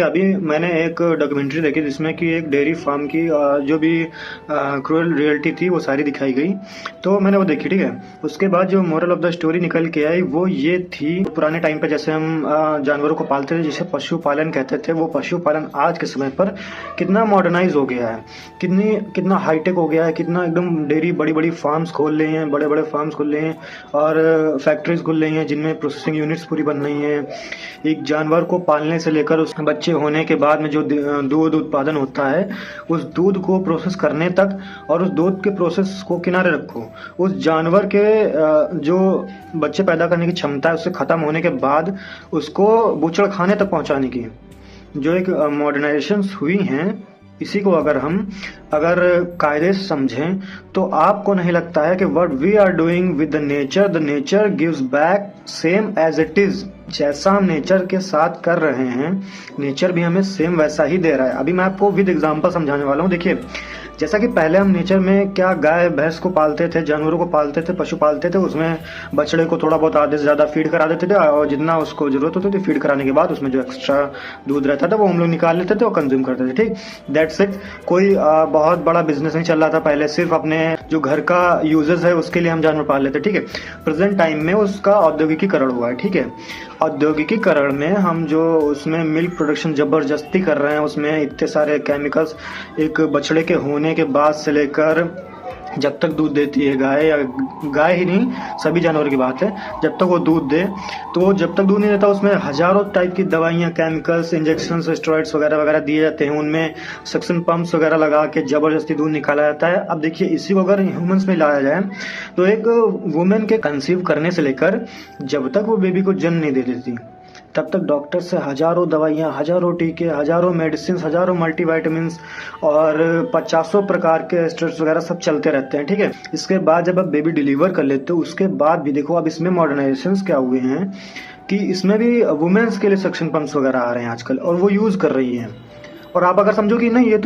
अभी मैंने एक डॉक्यूमेंट्री देखी जिसमें कि एक डेयरी फार्म की जो भी क्रूअल रियलिटी थी वो सारी दिखाई गई। तो मैंने वो देखी, ठीक है। उसके बाद जो मोरल ऑफ द स्टोरी निकल के आई वो ये थी, पुराने टाइम पे जैसे हम जानवरों को पालते थे, जिसे पशुपालन कहते थे, वो पशुपालन आज के समय पर कितना मॉडर्नाइज हो गया है, कितना हाईटेक हो गया है, कितना एकदम डेयरी बड़ी बड़ी फार्म्स खोल रहे हैं, बड़े बड़े फार्म्स खोल रहे हैं और फैक्ट्रीज खुल रही हैं जिनमें प्रोसेसिंग यूनिट्स पूरी बन रही हैं। एक जानवर को पालने से लेकर उस बच्चे होने के बाद में जो दूध उत्पादन होता है, उस दूध को प्रोसेस करने तक, और उस दूध के प्रोसेस को किनारे रखो, उस जानवर के जो बच्चे पैदा करने की क्षमता है उससे खत्म होने के बाद उसको बूचड़ खाने तक पहुंचाने की जो एक मॉडर्नाइजेशन हुई हैं, इसी को अगर कायदे से समझें तो आपको नहीं लगता है कि what we are doing with the nature gives back same as it is. जैसा हम नेचर के साथ कर रहे हैं, नेचर भी हमें सेम वैसा ही दे रहा है। अभी मैं आपको विद एग्जांपल समझाने वाला हूँ। देखिए, जैसा कि पहले हम नेचर में क्या गाय भैंस को पालते थे, जानवरों को पालते थे, पशु पालते थे, उसमें बछड़े को थोड़ा बहुत आधे से ज़्यादा फीड करा देते थे और जितना उसको ज़रूरत होती थी फीड कराने के बाद उसमें जो एक्स्ट्रा दूध रहता था वो हम लोग निकाल लेते थे और कंज्यूम करते थे, ठीक। That's it. कोई बहुत बड़ा बिजनेस नहीं चल रहा था पहले, सिर्फ अपने जो घर का यूजेस है उसके लिए हम जानवर पाल लेते, ठीक है। प्रेजेंट टाइम में उसका औद्योगिकीकरण हुआ है, ठीक है। औद्योगिकीकरण में हम जो उसमें मिल्क प्रोडक्शन जबरदस्ती कर रहे हैं, उसमें इतने सारे केमिकल्स, एक बछड़े के होने के बाद से लेकर जब तक दूध देती है गाय, या गाय ही नहीं सभी जानवर की बात है, जब तक वो दूध दे, तो जब तक दूध नहीं देता उसमें हजारों टाइप की दवाइयाँ, केमिकल्स, इंजेक्शन, स्टेरॉइड्स वगैरह वगैरह दिए जाते हैं, उनमें सक्शन पंप्स वगैरह लगा के जबरदस्ती दूध निकाला जाता है। अब देखिए, इसी को अगर ह्यूमंस में लाया जाए तो एक वुमेन के कंसीव करने से लेकर जब तक वो बेबी को जन्म नहीं दे देती तब तक डॉक्टर से हजारों दवाइयाँ, हजारों टीके, हजारों मेडिसिन, हजारों मल्टीविटामिन्स और 50 प्रकार के स्टेरॉइड्स वगैरह सब चलते रहते हैं, ठीक है। इसके बाद जब आप बेबी डिलीवर कर लेते हो उसके बाद भी देखो अब इसमें मॉडर्नाइजेशन क्या हुए हैं कि इसमें भी वुमेन्स के लिए सक्शन पंप्स वगैरह आ रहे हैं आजकल और वो यूज कर रही हैं। और आप अगर समझो कि नहीं ये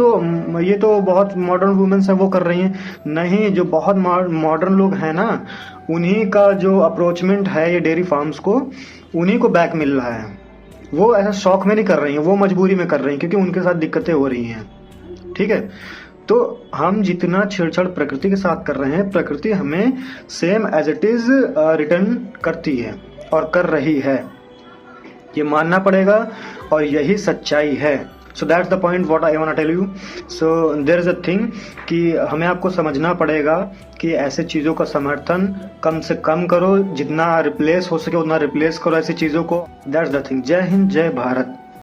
तो बहुत मॉडर्न वुमेन्स है वो कर रही हैं, नहीं, जो बहुत मॉडर्न लोग हैं ना, उन्हीं का जो अप्रोचमेंट है ये डेयरी फार्म्स को, उन्हीं को बैक मिल रहा है। वो ऐसा शौक में नहीं कर रही हैं, वो मजबूरी में कर रही हैं क्योंकि उनके साथ दिक्कतें हो रही हैं, ठीक है। तो हम जितना छेड़छाड़ प्रकृति के साथ कर रहे हैं, प्रकृति हमें same as it is return करती है और कर रही है, ये मानना पड़ेगा और यही सच्चाई है। So that's the point what I want to tell you. So there is a thing कि हमें आपको समझना पड़ेगा कि ऐसे चीज़ों का समर्थन कम से कम करो, जितना रिप्लेस हो सके उतना रिप्लेस करो ऐसी चीज़ों को। That's the thing. जय हिंद, जय भारत।